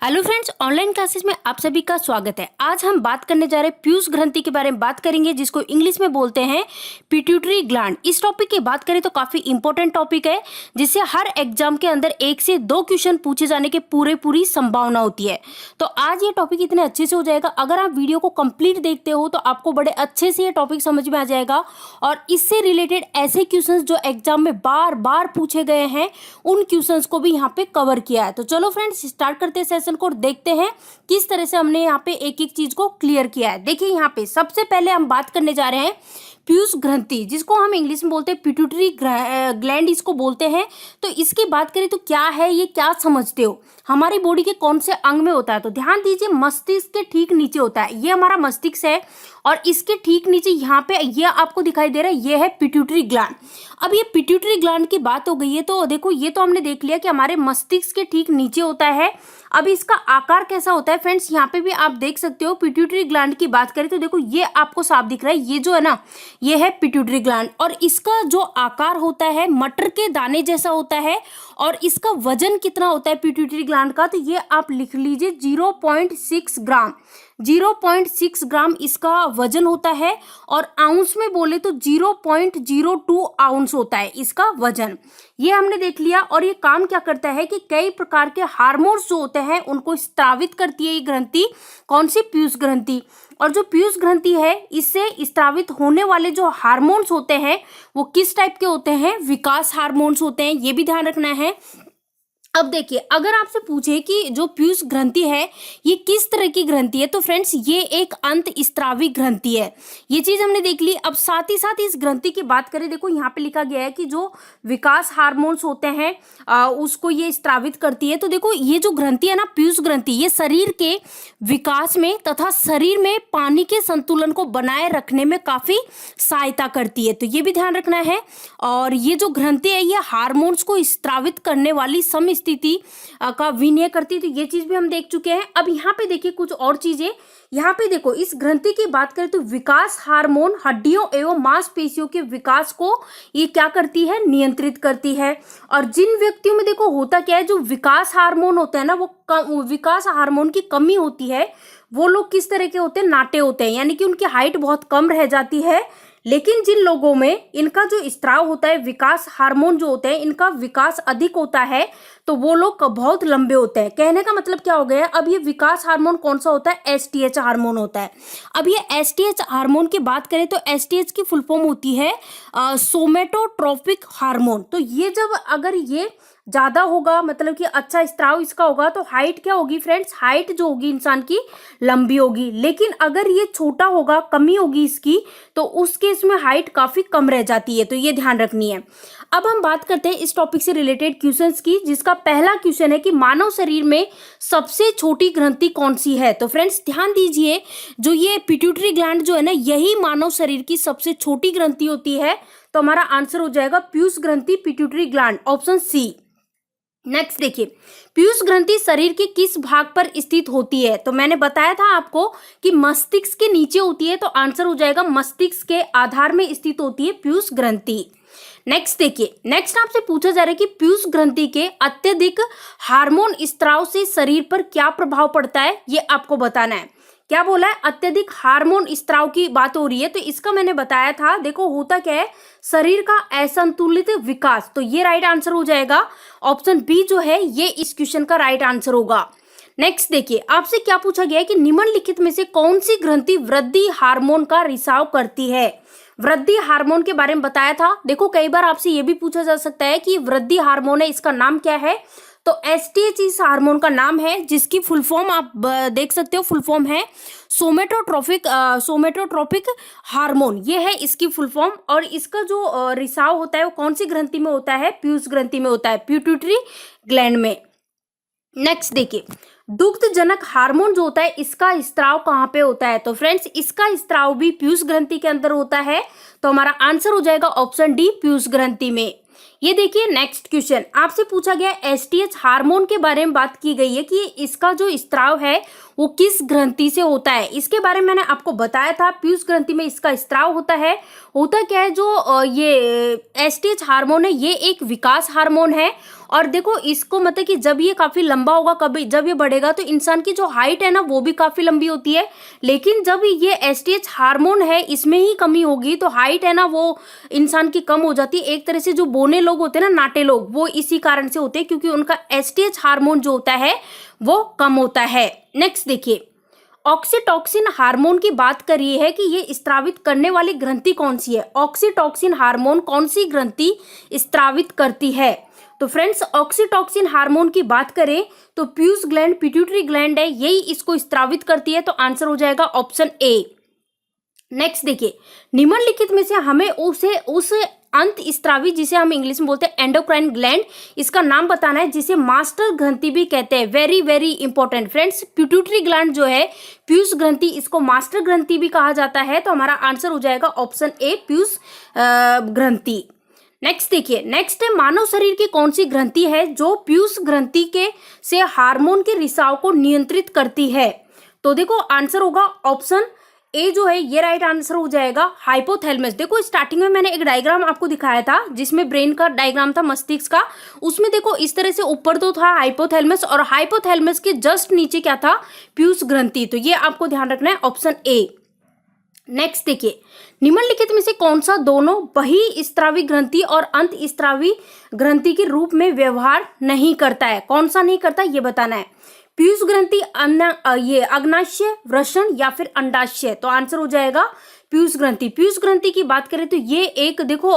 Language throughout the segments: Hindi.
हेलो फ्रेंड्स, ऑनलाइन क्लासेस में आप सभी का स्वागत है। आज हम बात करने जा रहे हैं पीयूष ग्रंथि के बारे में बात करेंगे, जिसको इंग्लिश में बोलते हैं पिट्यूटरी ग्लैंड। इस टॉपिक की बात करें तो काफी इंपॉर्टेंट टॉपिक है, जिससे हर एग्जाम के अंदर 1 से 2 क्वेश्चन पूछे जाने के पूरी संभावना होती है। तो आज ये टॉपिक इतने अच्छे से हो जाएगा, अगर आप वीडियो को कंप्लीट देखते हो तो आपको बड़े अच्छे से ये टॉपिक समझ में आ जाएगा और इससे रिलेटेड ऐसे क्वेश्चन जो एग्जाम में बार बार पूछे गए हैं उन क्वेश्चंस को भी यहाँ पे कवर किया है। तो चलो फ्रेंड्स, स्टार्ट करते हैं सेशन को, देखते हैं किस तरह से हमने यहाँ पे एक एक चीज को क्लियर किया है। देखिए यहाँ पे सबसे पहले हम बात करने जा रहे हैं पीयूष ग्रंथि, जिसको हम इंग्लिश में बोलते हैं पिट्यूटरी ग्लैंड इसको बोलते हैं। तो इसकी बात करें तो क्या है ये, क्या समझते हो, हमारी बॉडी के कौन से अंग में होता है? तो ध्यान दीजिए, मस्तिष्क के ठीक नीचे होता है। ये हमारा मस्तिष्क है और इसके ठीक नीचे यहाँ पे ये आपको दिखाई दे रहा है, ये है पिट्यूटरी ग्लैंड। अब ये पिट्यूटरी ग्लैंड की बात हो गई है तो देखो, ये तो हमने देख लिया कि हमारे मस्तिष्क के ठीक नीचे होता है। अब इसका आकार कैसा होता है फ्रेंड्स, यहाँ पे भी आप देख सकते हो। पिट्यूटरी ग्लैंड की बात करें तो देखो, ये आपको साफ दिख रहा है, ये जो है ना, ये है पिट्यूटरी ग्लैंड और इसका जो आकार होता है मटर के दाने जैसा होता है। और इसका वजन कितना होता है पिट्यूटरी ग्लैंड का, तो ये आप लिख लीजिए 0.6 ग्राम। 0.6 ग्राम इसका वजन होता है और आउंस में बोले तो 0.02 आउंस होता है इसका वजन। ये हमने देख लिया। और ये काम क्या करता है कि कई प्रकार के हार्मोन्स जो होते हैं उनको स्त्रावित करती है ये ग्रंथि। कौन सी? पीयूष ग्रंथि। और जो पीयूष ग्रंथि है, इससे स्त्रावित होने वाले जो हार्मोन्स होते हैं वो किस टाइप के होते हैं? विकास हार्मोन्स होते हैं, ये भी ध्यान रखना है। अब देखिए, अगर आपसे पूछे कि जो पीयूष ग्रंथि है ये किस तरह की ग्रंथि है, तो फ्रेंड्स ये एक अंत स्त्रावी ग्रंथि है। ये चीज हमने देख ली। अब साथ ही साथ इस ग्रंथि की बात करें, देखो यहाँ पे लिखा गया है कि जो विकास हार्मोन्स होते हैं उसको ये स्त्रावित करती है। तो देखो, ये जो ग्रंथि है ना, पीयूष ग्रंथि, ये शरीर के विकास में तथा शरीर में पानी के संतुलन को बनाए रखने में काफी सहायता करती है, तो ये भी ध्यान रखना है। और ये जो ग्रंथि है ये हार्मोन्स को स्त्रावित करने वाली समस्थिति का विनय करती है, तो ये चीज भी हम देख चुके हैं। अब यहाँ पे देखिए कुछ और चीजें। यहाँ पे देखो, इस ग्रंथि की बात करें तो विकास हार्मोन हड्डियों एवं मांसपेशियों के विकास को ये क्या करती है? नियंत्रित करती है। और जिन व्यक्तियों में देखो होता क्या है, जो विकास हार्मोन होता है ना, वो विकास हार्मोन की कमी होती है, वो लोग किस तरह के होते हैं? नाटे होते हैं, यानी कि उनकी हाइट बहुत कम रह जाती है। लेकिन जिन लोगों में इनका जो स्त्राव होता है, विकास हार्मोन जो होते हैं, इनका विकास अधिक होता है, तो वो लोग बहुत लंबे होते हैं। कहने का मतलब क्या हो गया? अब ये विकास हार्मोन कौन सा होता है? एसटीएच हार्मोन होता है। अब ये एसटीएच हार्मोन की बात करें तो एसटीएच की फुल फॉर्म होती है सोमेटोट्रोपिक हार्मोन। तो ये जब अगर ये ज्यादा होगा, मतलब कि अच्छा स्त्राव इसका होगा, तो हाइट क्या होगी फ्रेंड्स? हाइट जो होगी इंसान की लंबी होगी। लेकिन अगर ये छोटा होगा, कमी होगी इसकी, तो उस केस में हाइट काफी कम रह जाती है, तो ये ध्यान रखनी है। अब हम बात करते हैं इस टॉपिक से रिलेटेड क्वेश्चंस की, जिसका पहला क्वेश्चन है कि मानव शरीर में सबसे छोटी ग्रंथि कौन सी है? तो फ्रेंड्स ध्यान दीजिए, जो ये पिट्यूटरी ग्लैंड जो है ना, यही मानव शरीर की सबसे छोटी ग्रंथि होती है। तो हमारा आंसर हो जाएगा पीयूष ग्रंथि, pituitary gland, option C. Next देखिए, पीयूष ग्रंथि शरीर के किस भाग पर स्थित होती है? तो मैंने बताया था आपको कि मस्तिष्क के नीचे होती है, तो आंसर हो जाएगा मस्तिष्क के आधार में स्थित होती है पीयूष ग्रंथि। नेक्स्ट देखिए, नेक्स्ट आपसे पूछा जा रहा है कि पीयूष ग्रंथि के अत्यधिक हार्मोन स्त्राव से शरीर पर क्या प्रभाव पड़ता है, ये आपको बताना है। क्या बोला है? अत्यधिक हार्मोन स्त्राव की बात हो रही है, तो इसका मैंने बताया था। देखो होता क्या है, शरीर का असंतुलित विकास, तो ये राइट आंसर हो जाएगा। ऑप्शन बी जो है ये इस क्वेश्चन का राइट आंसर होगा। नेक्स्ट देखिए, आपसे क्या पूछा गया है कि निम्नलिखित में से कौन सी ग्रंथि वृद्धि हार्मोन का रिसाव करती है? वृद्धि हार्मोन के बारे में बताया था। देखो कई बार आपसे ये भी पूछा जा सकता है कि वृद्धि हार्मोन है, इसका नाम क्या है? तो एसटीएच इस हार्मोन का नाम है, जिसकी फुल फॉर्म आप देख सकते हो, फुल फॉर्म है सोमेटोट्रोपिक हार्मोन, ये है इसकी फुल फॉर्म। और इसका जो रिसाव होता है वो कौन सी ग्रंथि में होता है? पीयूष ग्रंथि में होता है, पिट्यूटरी ग्लैंड में। नेक्स्ट देखिए, दुग्धजनक हार्मोन जो होता है इसका स्त्राव कहाँ पे होता है? तो फ्रेंड्स इसका स्त्राव भी पीयूष ग्रंथि के अंदर होता है, तो हमारा आंसर हो जाएगा ऑप्शन डी, पीयूष ग्रंथि में। ये देखिए नेक्स्ट क्वेश्चन आपसे पूछा गया एसटीएच हार्मोन के बारे में बात की गई है कि इसका जो स्त्राव है वो किस ग्रंथि से होता है। इसके बारे में मैंने आपको बताया था, पीयूष ग्रंथि में इसका स्त्राव होता है। होता क्या है, जो ये एसटीएच हार्मोन है ये एक विकास हार्मोन है और देखो इसको मतलब कि जब ये काफी लंबा होगा, कभी जब ये बढ़ेगा तो इंसान की जो हाइट है ना वो भी काफी लंबी होती है। लेकिन जब ये एसटीएच हार्मोन है इसमें ही कमी होगी तो हाइट है ना वो इंसान की कम हो जाती है। एक तरह से जो बोने लोग होते हैं ना, नाटे लोग, वो इसी कारण से होते हैं क्योंकि उनका एसटीएच हार्मोन जो होता है वो कम होता है। नेक्स्ट देखिए, ऑक्सीटॉक्सिन हार्मोन की बात करिए है कि ये स्त्रावित करने वाली ग्रंथि कौन सी है। ऑक्सीटॉक्सिन हार्मोन कौन सी ग्रंथि स्त्रावित करती है? तो फ्रेंड्स ऑक्सीटॉक्सिन हार्मोन की बात करें तो पीयूष ग्लैंड, पिट्यूटरी ग्लैंड है, यही इसको स्त्रावित करती है। तो आंसर हो जाएगा ऑप्शन ए। नेक्स्ट देखिए, निम्नलिखित में से हमें उस अंत स्त्रावी जिसे हम इंग्लिश में बोलते हैं एंडोक्राइन ग्लैंड, इसका नाम बताना है जिसे मास्टर ग्रंथि भी कहते हैं। Very very important friends, pituitary gland जो है पीयूष ग्रंथि, इसको मास्टर ग्रंथि भी कहा जाता है। तो हमारा आंसर हो जाएगा ऑप्शन ए, पीयूष ग्रंथि। नेक्स्ट देखिए, नेक्स्ट है मानव शरीर की कौन सी ग्रंथि है जो पीयूष ग्रंथि के से हार्मोन के रिसाव को नियंत्रित करती है। तो देखो आंसर होगा ऑप्शन ए जो है ये राइट आंसर हो जाएगा हाइपोथैलेमस। देखो स्टार्टिंग में मैंने एक डायग्राम आपको दिखाया था जिसमें ब्रेन का डायग्राम था, मस्तिष्क का, उसमें देखो इस तरह से ऊपर तो था हाइपोथैलेमस और हाइपोथैलेमस के जस्ट नीचे क्या था, पीयूष ग्रंथि। तो ये आपको ध्यान रखना है, ऑप्शन ए। नेक्स्ट देखिए, निम्नलिखित में से कौन सा दोनों बहिस्त्रावी ग्रंथि और अंत स्त्रावी ग्रंथि के रूप में व्यवहार नहीं करता है? कौन सा नहीं करता ये बताना है। पीयूष ग्रंथि ये अग्नाशय, वृषण या फिर अंडाशय? तो आंसर हो जाएगा पीयूष ग्रंथि। पीयूष ग्रंथि की बात करें तो ये एक देखो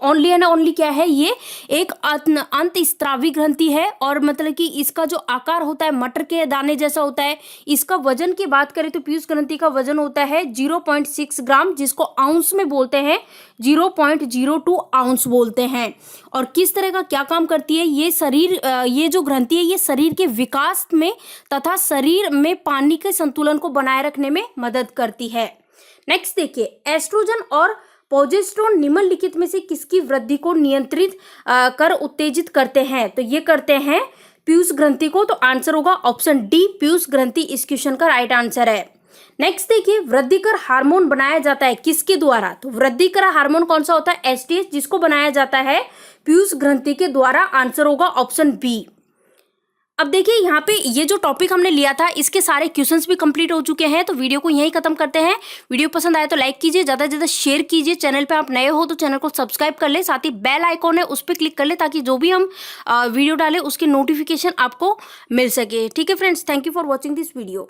ओनली है ना, ओनली क्या है, ये एक अंत स्त्रावी ग्रंथि है और मतलब कि इसका जो आकार होता है मटर के दाने जैसा होता है। इसका वजन की बात करें तो पीयूष ग्रंथि का वजन होता है 0.6 ग्राम, जिसको आउंस में बोलते हैं 0.02 आउंस बोलते हैं। और किस तरह का क्या काम करती है ये शरीर, ये जो ग्रंथि है ये शरीर के विकास में तथा शरीर में पानी के संतुलन को बनाए रखने में मदद करती है। नेक्स्ट देखिए, एस्ट्रोजन और प्रोजेस्टेरोन निम्नलिखित में से किसकी वृद्धि को नियंत्रित कर उत्तेजित करते हैं? तो ये करते हैं पीयूष ग्रंथि को। तो आंसर होगा ऑप्शन डी, पीयूष ग्रंथि इस क्वेश्चन का राइट आंसर है। नेक्स्ट देखिए, वृद्धिकर हार्मोन बनाया जाता है किसके द्वारा? तो वृद्धिकर हार्मोन कौन सा होता है? एसटीएच, जिसको बनाया जाता है पीयूष ग्रंथि के द्वारा। आंसर होगा ऑप्शन बी। अब देखिए यहाँ पे ये जो टॉपिक हमने लिया था इसके सारे क्वेश्चंस भी कंप्लीट हो चुके हैं। तो वीडियो को यहीं खत्म करते हैं। वीडियो पसंद आए तो लाइक कीजिए, ज़्यादा से ज़्यादा शेयर कीजिए। चैनल पे आप नए हो तो चैनल को सब्सक्राइब कर ले, साथ ही बेल आइकॉन है उस पर क्लिक कर ले ताकि जो भी हम वीडियो डालें उसकी नोटिफिकेशन आपको मिल सके। ठीक है friends, thank you for watching this video.